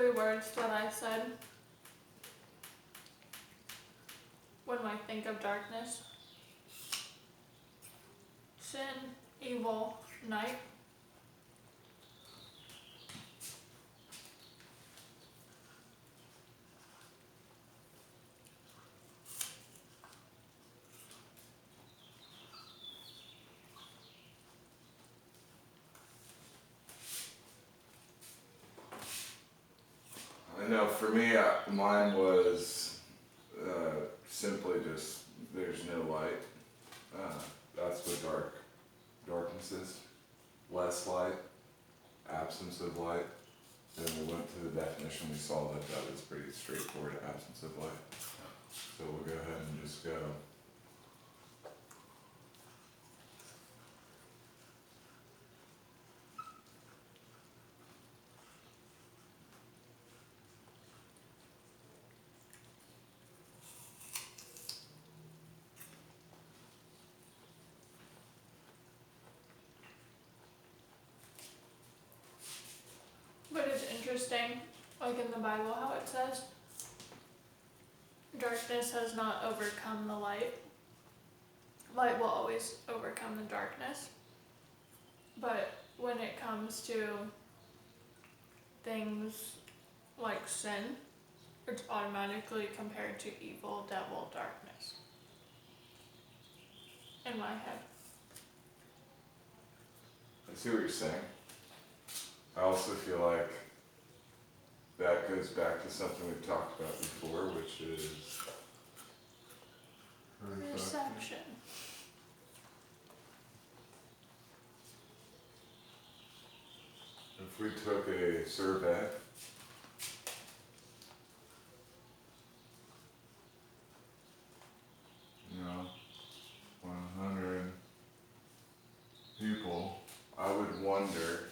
three words that I said when I think of darkness: sin, evil, night. I know for me, mine was simply just there's no light. That's what darkness is. Less light, absence of light. Then we went to the definition, we saw that that was pretty straightforward, absence of light. So we'll go ahead and just go. But it's interesting, like in the Bible, how it says, darkness has not overcome the light. Light will always overcome the darkness. But when it comes to things like sin, it's automatically compared to evil, devil, darkness. In my head. I see what you're saying. I also feel like that goes back to something we've talked about before, which is Perception. if we took a survey, you know, 100 people, I would wonder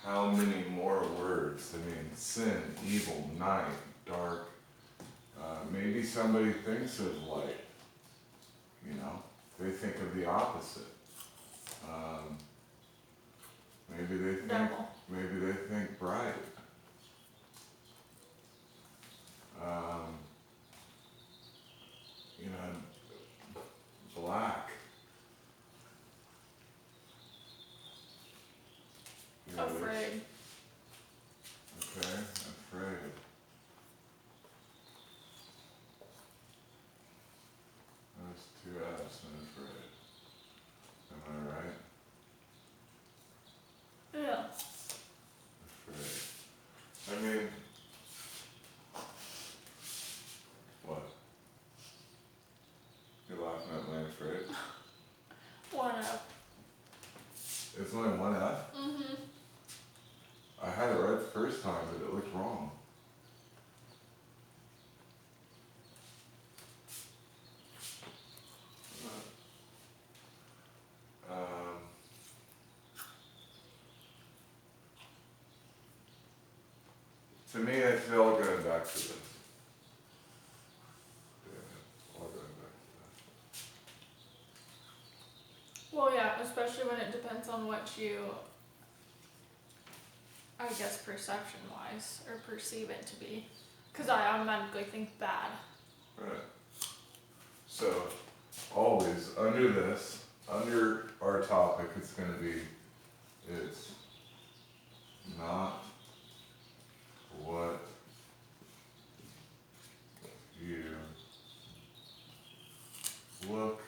how many more words. I mean, sin, evil, night, dark. Maybe somebody thinks of light. You know, they think of the opposite. Maybe they think. Devil. Maybe they think bright. You know, black. You know, Afraid. Okay, afraid. That's two F's and afraid. Am I right? Yeah. Afraid. I mean, what? You're laughing at my afraid? One up. It's only one F? Mm-hmm. I had it right the first time, but it looked wrong. To me, it's all going back to this. Yeah, all going back to Well, yeah, especially when it depends on what you, I guess, perception-wise, or perceive it to be. Because I automatically think bad. that. Right. So, always, under this, under our topic, it's going to be, it's not what you look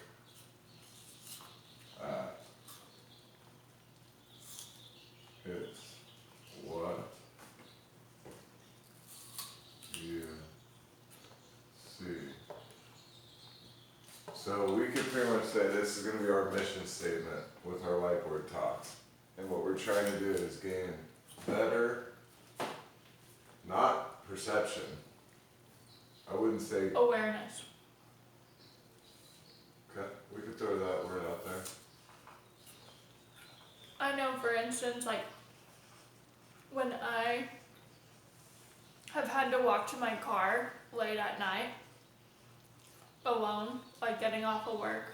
at. It's what you see. So we could pretty much say this is going to be our mission statement with our whiteboard talks. And what we're trying to do is gain better, not perception. I wouldn't say, Awareness. okay, we could throw that word out there. I know, for instance, like, when I have had to walk to my car late at night, alone, like getting off of work.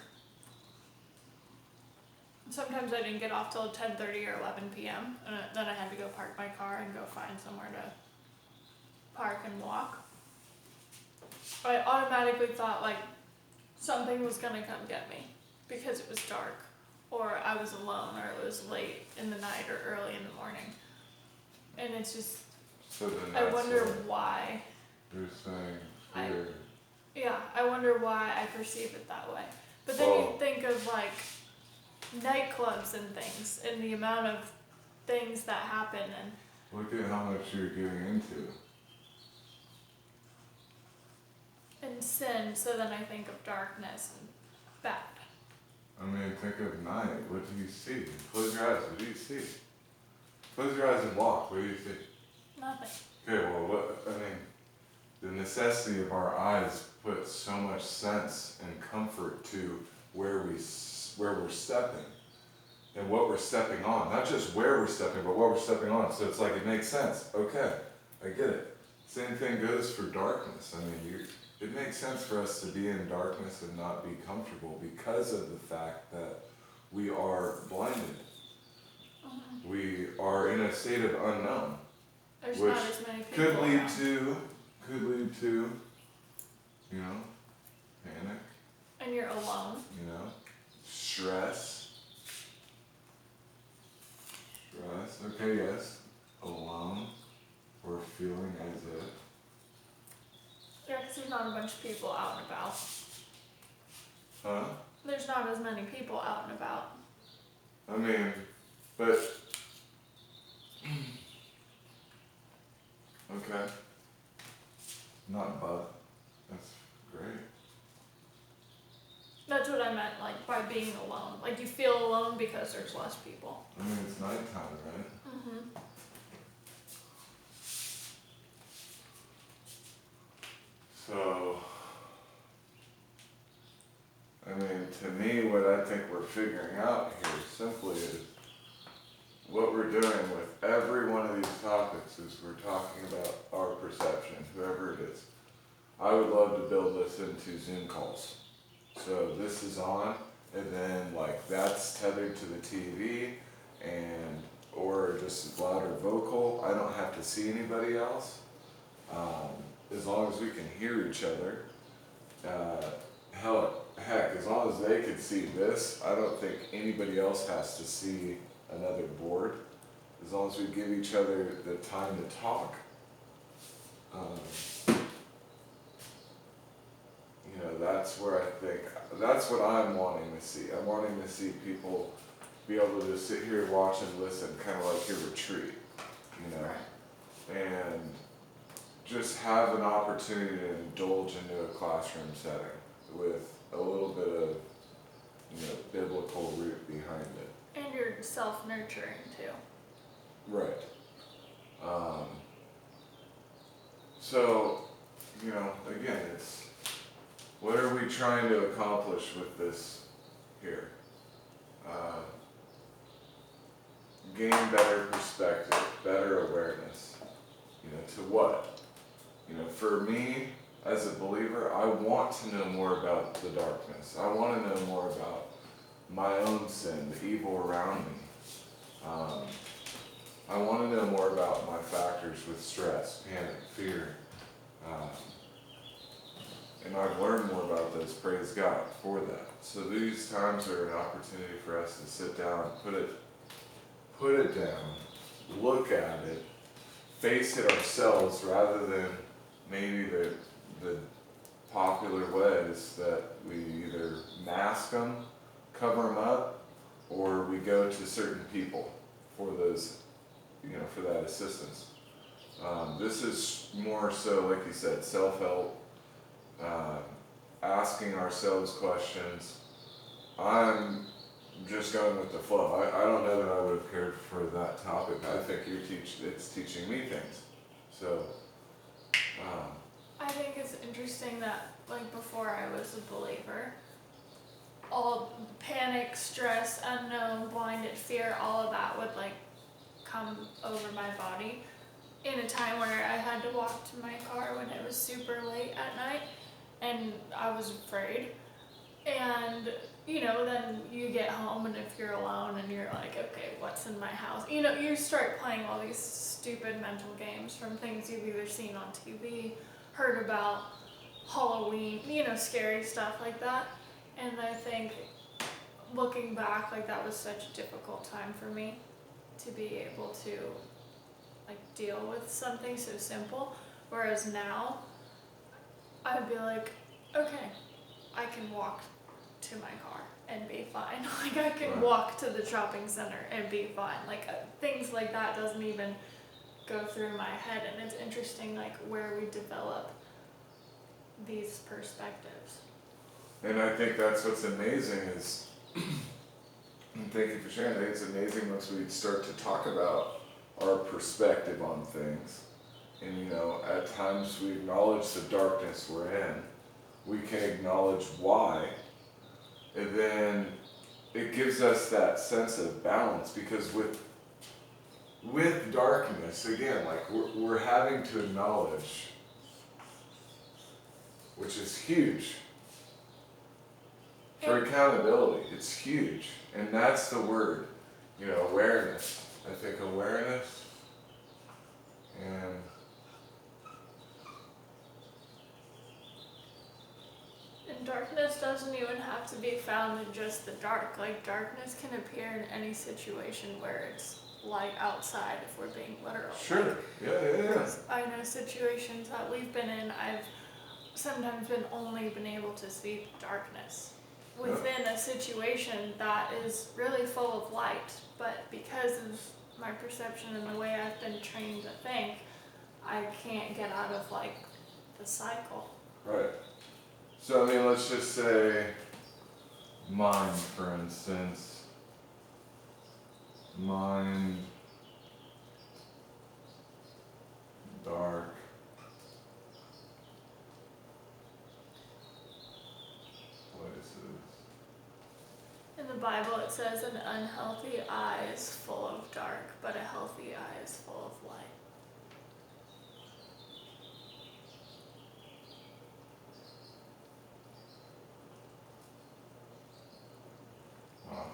Sometimes I didn't get off till 10:30 or 11 p.m. and then I had to go park my car and go find somewhere to park and walk, I automatically thought like something was gonna come get me because it was dark, or I was alone, or it was late in the night or early in the morning. And it's just, So then I that's wonder what why. you're saying I- fear. Yeah, I wonder why I perceive it that way. But then Well- you think of like nightclubs and things, and the amount of things that happen, and Look at how much you're getting into. sin. So then I think of darkness and bad. I mean, think of night. What do you see? Close your eyes. What do you see? Close your eyes and walk. What do you see? Nothing. Okay, well, the necessity of our eyes puts so much sense and comfort to where we're stepping and what we're stepping on. Not just where we're stepping, but what we're stepping on. So it's like it makes sense. Okay, I get it. Same thing goes for darkness. I mean, it makes sense for us to be in darkness and not be comfortable because of the fact that we are blinded. We are in a state of unknown. There's Which not as many people Could lead around. to, you know, panic, And you're alone. you know, stress. Okay, yes, alone, or feeling as if. Yeah, because there's not a bunch of people out and about. Huh? There's not as many people out and about. I mean, but. Okay. Not but. That's great. That's what I meant, like, by being alone. Like, you feel alone because there's less people. I mean, it's nighttime, right? Mm-hmm. So, I mean, to me, what I think we're figuring out here simply is what we're doing with every one of these topics is we're talking about our perception, whoever it is. I would love to build this into Zoom calls. So this is on, and then like that's tethered to the TV, and or just louder vocal. I don't have to see anybody else. As long as we can hear each other. Heck, as long as they can see this, I don't think anybody else has to see another board. As long as we give each other the time to talk. You know, that's where I think, that's what I'm wanting to see. I'm wanting to see people be able to just sit here, watch and listen, kind of like your retreat, you know? And just have an opportunity to indulge into a classroom setting with a little bit of, you know, biblical root behind it. And you're self-nurturing, too. Right. So, you know, again, it's, what are we trying to accomplish with this here? Gain better perspective, better awareness. You know, to what? You know, for me, as a believer, I want to know more about the darkness. I want to know more about my own sin, the evil around me. I want to know more about my factors with stress, panic, fear. And I've learned more about those, praise God for that. So these times are an opportunity for us to sit down, put it down, look at it, face it ourselves rather than maybe the popular ways that we either mask them, cover them up, or we go to certain people for those, you know, for that assistance. This is more so, like you said, self-help, asking ourselves questions. I'm just going with the flow. I don't know that I would have cared for that topic. I think it's teaching me things. So, I think it's interesting that, like, before I was a believer, all panic, stress, unknown, blinded, fear, all of that would, like, come over my body in a time where I had to walk to my car when it was super late at night, and I was afraid. And, then you get home and if you're alone and you're like, okay, what's in my house? You start playing all these stupid mental games from things you've either seen on TV, heard about, Halloween, scary stuff like that. And I think looking back, like that was such a difficult time for me to be able to like deal with something so simple. Whereas now, I'd be like, okay, I can walk to my car and be fine. Like I can Right. walk to the shopping center and be fine. Like things like that doesn't even go through my head. And it's interesting like where we develop these perspectives. And I think that's what's amazing is, and thank you for sharing, I think it's amazing once we start to talk about our perspective on things. And at times we acknowledge the darkness we're in, we can acknowledge why, and then it gives us that sense of balance, because with darkness, again, like we're having to acknowledge, which is huge. For accountability, it's huge. And that's the word, awareness. I think awareness and Darkness doesn't even have to be found in just the dark. Like darkness can appear in any situation where it's light outside, if we're being literal. sure, Like, yeah. 'cause I know situations that we've been in, I've sometimes only been able to see darkness within a situation that is really full of light, but because of my perception and the way I've been trained to think, I can't get out of like the cycle. Right. So let's just say mind, for instance. Mind, dark. Places. In the Bible it says an unhealthy eye is full of dark, but a healthy eye is full of light. Wow.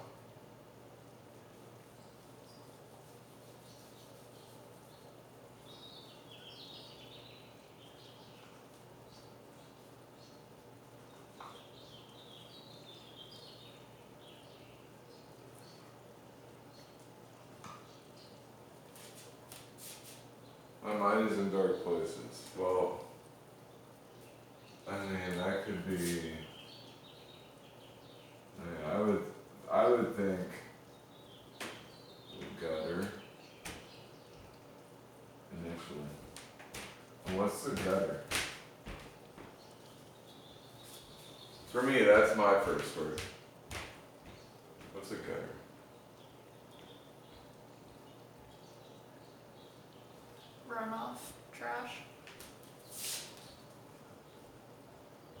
My mind is in dark places. Well, that could be. I would think the gutter initially. And what's the gutter? For me, that's my first word. What's a gutter? Runoff, trash.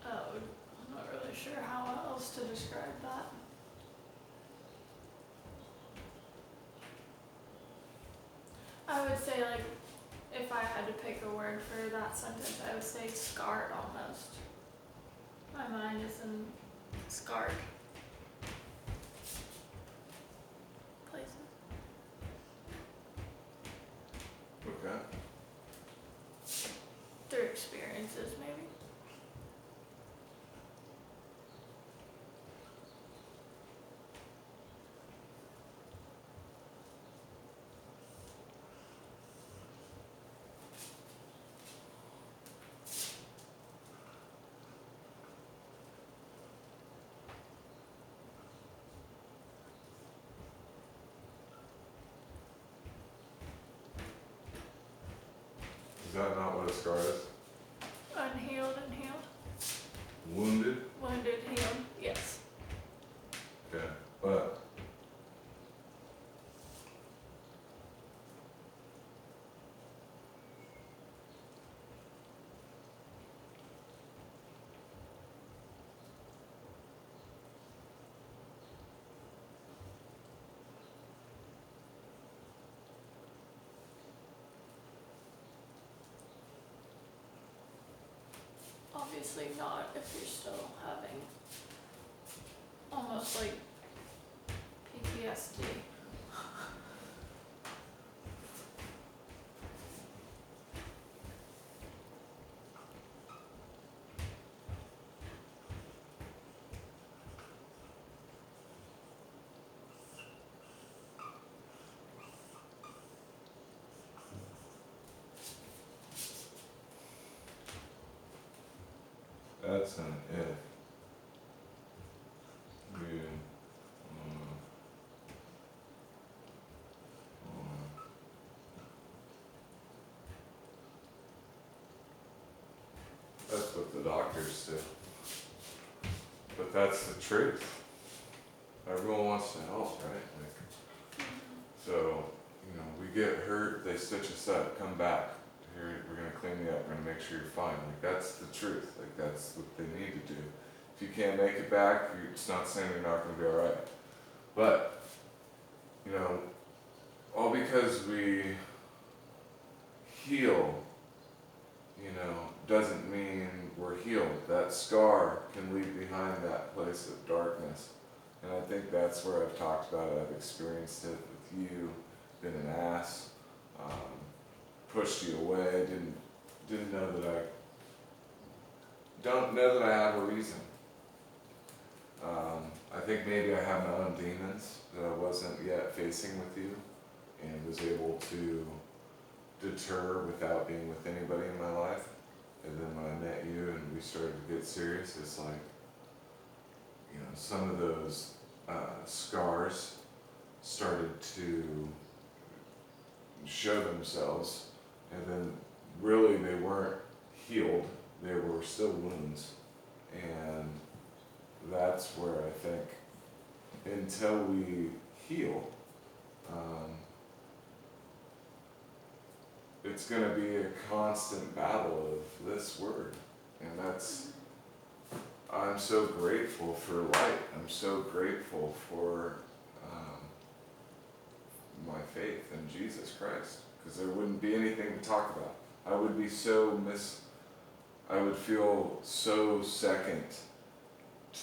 Oh, I'm not really sure how else to describe that. I would say like, if I had to pick a word for that sentence, I would say scarred almost. My mind is in scarred places. Okay. Through experiences, maybe. Is that not what a scar is? Unhealed and healed. Wounded? Wounded, healed. Yes. Okay. But Obviously not if you're still having almost like PTSD. That's an if. You, that's what the doctors do. But that's the truth. Everyone wants to help, right? Like, so, you know, we get hurt, they stitch us up, come back. Here, we're gonna clean you up, we're gonna make sure you're fine. Like, that's the truth. Like, that's what they need to do. If you can't make it back, it's not saying you're not gonna be alright. But, you know, all because we heal, you know, doesn't mean we're healed. That scar can leave behind that place of darkness. And I think that's where I've talked about it. I've experienced it with you, been an ass, pushed you away, didn't know that don't know that I have a reason. I think maybe I have my own demons that I wasn't yet facing with you and was able to deter without being with anybody in my life. And then when I met you and we started to get serious, it's like, you know, some of those scars started to show themselves, and then really they weren't healed, they were still wounds. And that's where I think until we heal, it's going to be a constant battle of this word. And that's, I'm so grateful for light. I'm so grateful for my faith in Jesus Christ, because there wouldn't be anything to talk about. I would be so I would feel so second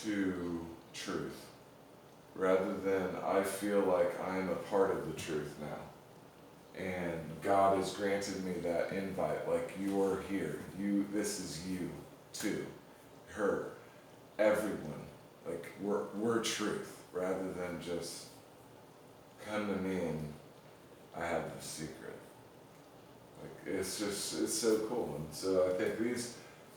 to truth, rather than I feel like I'm a part of the truth now. And God has granted me that invite, like you're here, this is you too, her, everyone, like we're truth, rather than just come to me and I have the secret. Like it's so cool. And so I think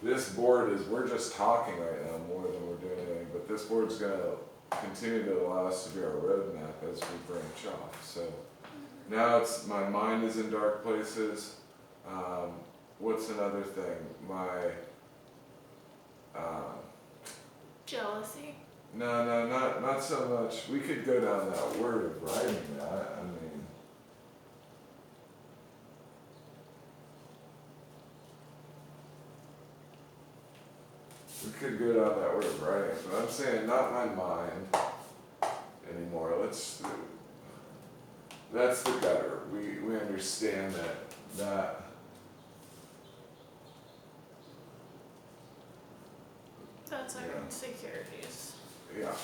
this board we're just talking right now more than we're doing anything, but this board's gonna continue to allow us to be our roadmap as we branch off. So now my mind is in dark places. What's another thing? My Jealousy. no, not so much. We could go down that word of writing that. I mean, we could go down that word of writing, but I'm saying not my mind anymore. That's the gutter. We understand that That's our Yeah. insecurities. yeah.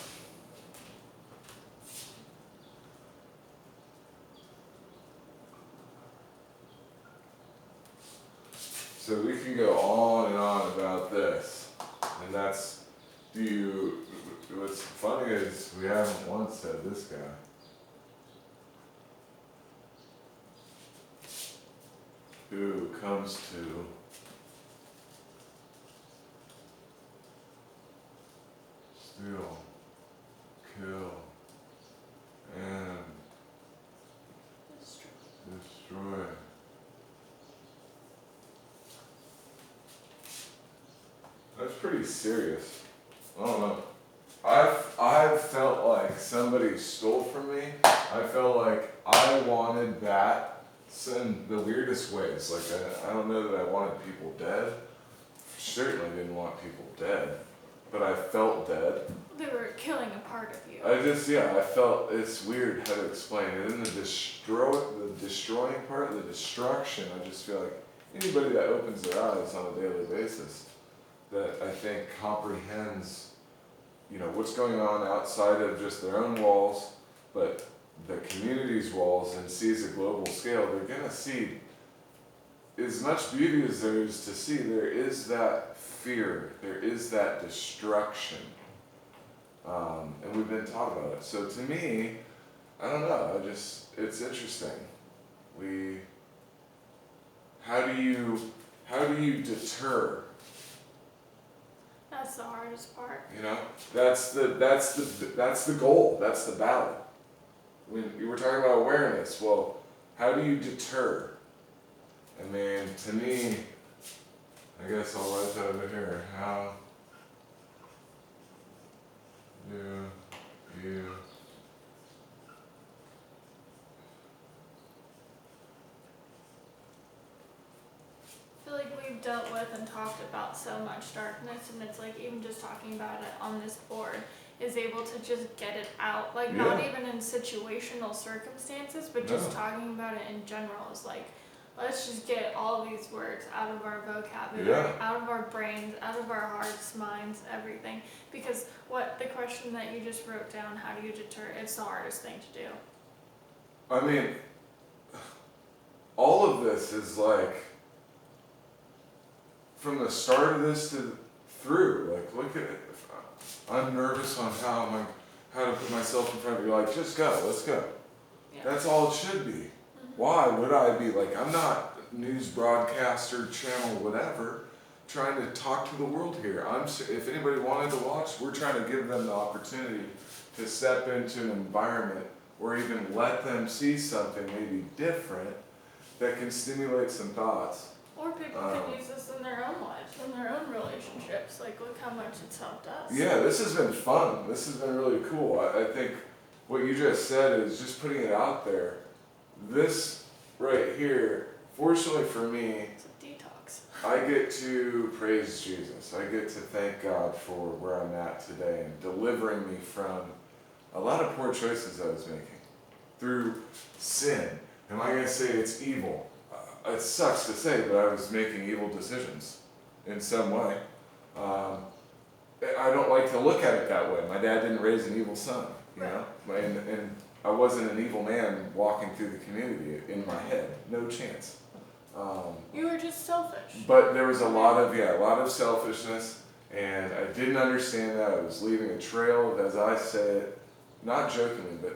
So we can go on and on about this, and that's, what's funny is we haven't once said this guy. Who comes to steal, kill, and destroy. That's pretty serious. I don't know. I've felt like somebody stole from me. I felt like I wanted that in the weirdest ways. Like I don't know that I wanted people dead. Certainly didn't want people dead, but I felt dead. They were killing a part of you. I felt, it's weird how to explain it. In the destroying part, the destruction, I just feel like anybody that opens their eyes on a daily basis, that I think comprehends you know, what's going on outside of just their own walls, but the community's walls, and sees a global scale, they're gonna see as much beauty as there is to see. There is that fear, there is that destruction, and we've been taught about it. So to me, I don't know, it's interesting. How do you deter? That's the hardest part. You know, that's the goal. That's the battle. When you were talking about awareness, well, how do you deter? I mean, to me, I guess I'll write that over here. How do you I feel like we've dealt with and talked about so much darkness, and it's like even just talking about it on this board is able to just get it out. Like not Yeah. even in situational circumstances, but just No. talking about it in general is like, let's just get all these words out of our vocabulary, Yeah. out of our brains, out of our hearts, minds, everything. Because what the question that you just wrote down, how do you deter? It's the hardest thing to do. I mean, all of this is like, from the start of this to through, like, look at it. I'm nervous on how to put myself in front of you. Like, just go, let's go. Yeah. That's all it should be. Why would I be like, I'm not news broadcaster, channel, whatever, trying to talk to the world here. If anybody wanted to watch, we're trying to give them the opportunity to step into an environment or even let them see something maybe different that can stimulate some thoughts. Or people can use this in their own lives, in their own relationships. Like, look how much it's helped us. Yeah, this has been fun. This has been really cool. I think what you just said is just putting it out there. This right here, fortunately for me, It's a detox. I get to praise Jesus. I get to thank God for where I'm at today and delivering me from a lot of poor choices I was making through sin. Am I going to say it's evil? It sucks to say, but I was making evil decisions in some way. I don't like to look at it that way. My dad didn't raise an evil son, you know? And I wasn't an evil man walking through the community in my head. No chance. You were just selfish. But there was a lot of selfishness, and I didn't understand that. I was leaving a trail of, as I say it, not jokingly, but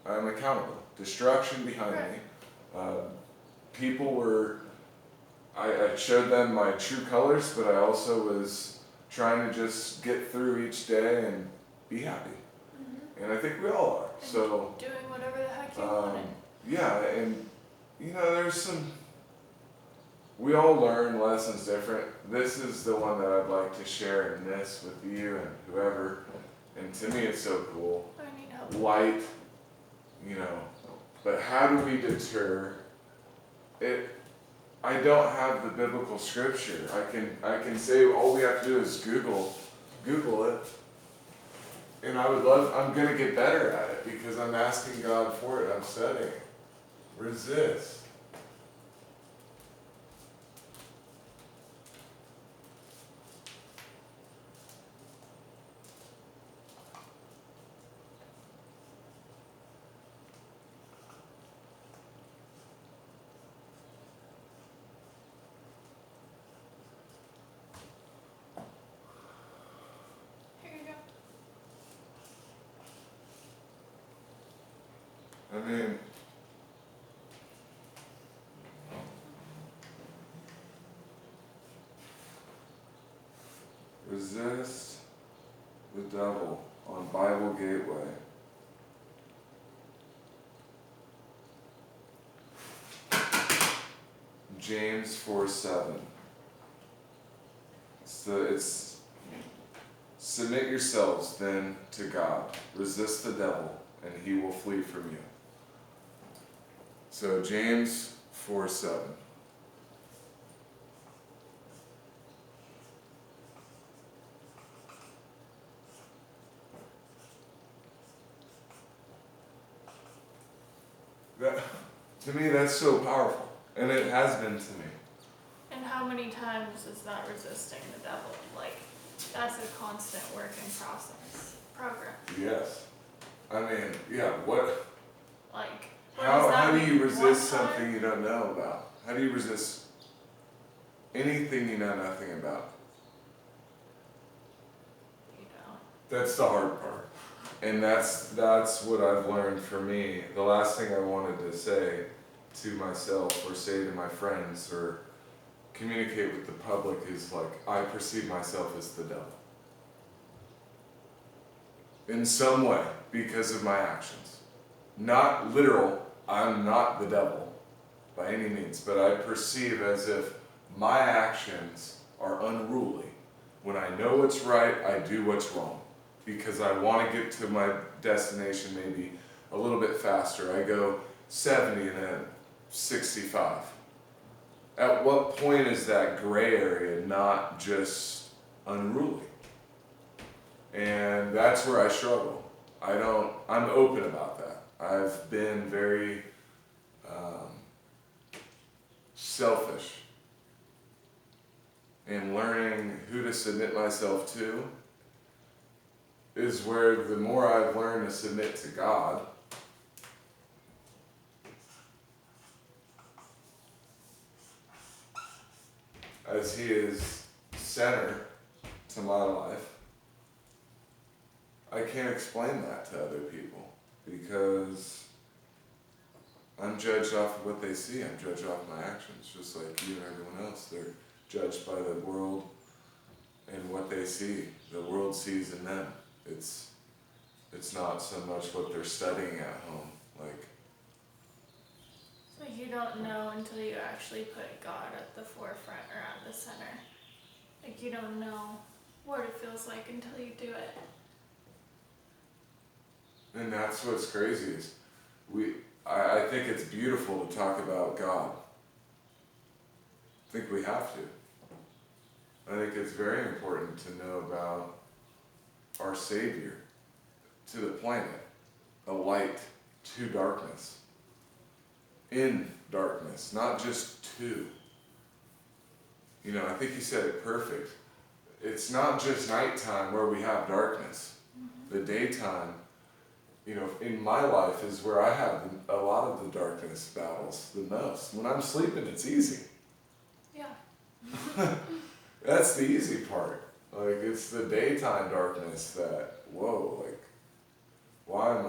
I'm accountable. Destruction behind me. People were, I showed them my true colors, but I also was trying to just get through each day and be happy. And I think we all are. And So doing whatever the heck you wanted. yeah, and you know, we all learn lessons different. This is the one that I'd like to share in this with you and whoever. And to me, it's so cool. I need help. Light, you know, but how do we deter it? I don't have the biblical scripture. I can say all we have to do is Google it. And I'm gonna get better at it because I'm asking God for it. I'm studying. Resist. Here you go. I mean, resist the devil on Bible Gateway. James 4:7. It's submit yourselves then to God. Resist the devil, and he will flee from you. So James 4:7. That, to me, that's so powerful, and it has been to me. And how many times is that resisting the devil? Like, that's a constant work in progress. Yes. I mean, yeah, what, Like, what does that how do you mean? resist One time? something you don't know about? How do you resist anything you know nothing about? You know. That's the hard part. And that's what I've learned for me. The last thing I wanted to say to myself or say to my friends or communicate with the public is like, I perceive myself as the devil. In some way, because of my actions. Not literal, I'm not the devil by any means, but I perceive as if my actions are unruly. When I know what's right, I do what's wrong. Because I want to get to my destination maybe a little bit faster. I go 70 and then 65. At what point is that gray area not just unruly? And that's where I struggle. I'm open about that. I've been very selfish in learning who to submit myself to is where the more I've learned to submit to God, as He is center to my life, I can't explain that to other people because I'm judged off of what they see. I'm judged off my actions, just like you and everyone else. They're judged by the world and what they see. The world sees in them. It's not so much what they're studying at home. Like You don't know until you actually put God at the forefront or at the center. Like, you don't know what it feels like until you do it. And that's what's crazy is I think it's beautiful to talk about God. I think we have to. I think it's very important to know about our Savior to the planet, a light to darkness, in darkness, not just to. You know, I think you said it perfect. It's not just nighttime where we have darkness. The daytime, you know, in my life is where I have a lot of the darkness battles the most. When I'm sleeping, it's easy. Yeah. That's the easy part. Like, it's the daytime darkness that, whoa, like, why am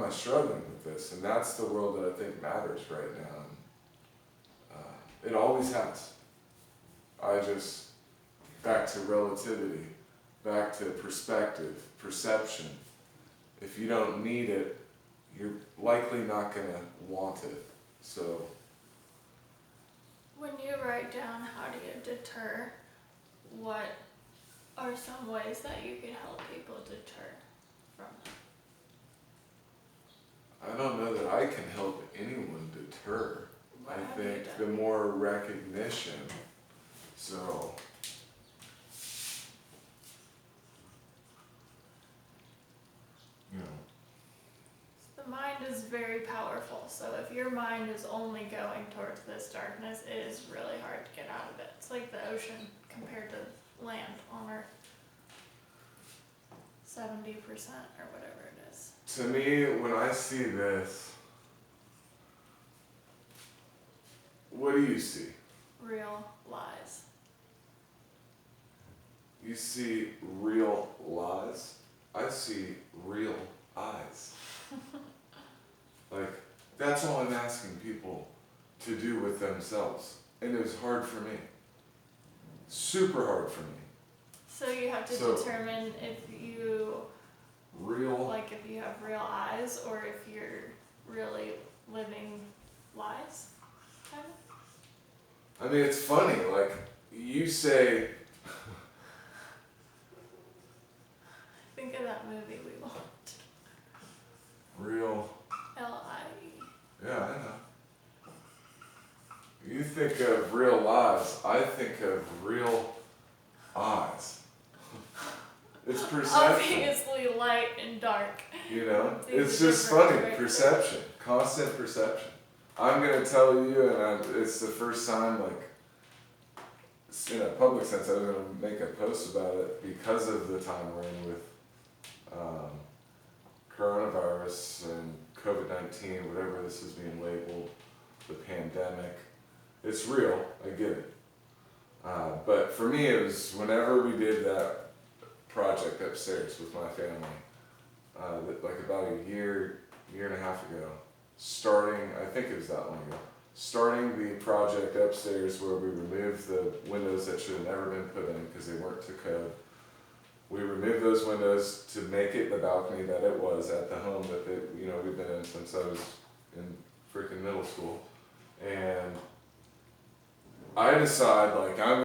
I struggling with this? And that's the world that I think matters right now. And, it always has. Back to relativity, back to perspective, perception. If you don't need it, you're likely not going to want it. So, When you write down how do you deter, what are some ways that you could help people deter from it? I don't know that I can help anyone deter. What I have you think done? the more recognition. So, you know, The mind is very powerful, so if your mind is only going towards this darkness, it is really hard to get out of it. It's like the ocean compared to land on Earth. 70% or whatever it is. to me, when I see this, what do you see? Real lies. You see real lies. I see real eyes. Like, that's all I'm asking people to do with themselves. And it was hard for me. Super hard for me. So you have to So- determine if you, Real. like if you have real eyes or if you're really living lies, kind of. I mean, it's funny. Like, you say, Think of that movie we watched. real. L-I-E. Yeah, I know. You think of real lies. I think of real eyes. It's perception. Obviously light and dark. You know, These it's are just different, funny. right? Perception, constant perception. I'm gonna tell you, and it's the first time like in a public sense, I was gonna make a post about it because of the time we're in with coronavirus and COVID-19, whatever this is being labeled, the pandemic. It's real, I get it. But for me, it was whenever we did that project upstairs with my family, like about a year and a half ago, I think it was that long ago, starting the project upstairs where we removed the windows that should have never been put in because they weren't to code. We removed those windows to make it the balcony that it was at the home that we've been in since I was in freaking middle school. And I decide, like, I'm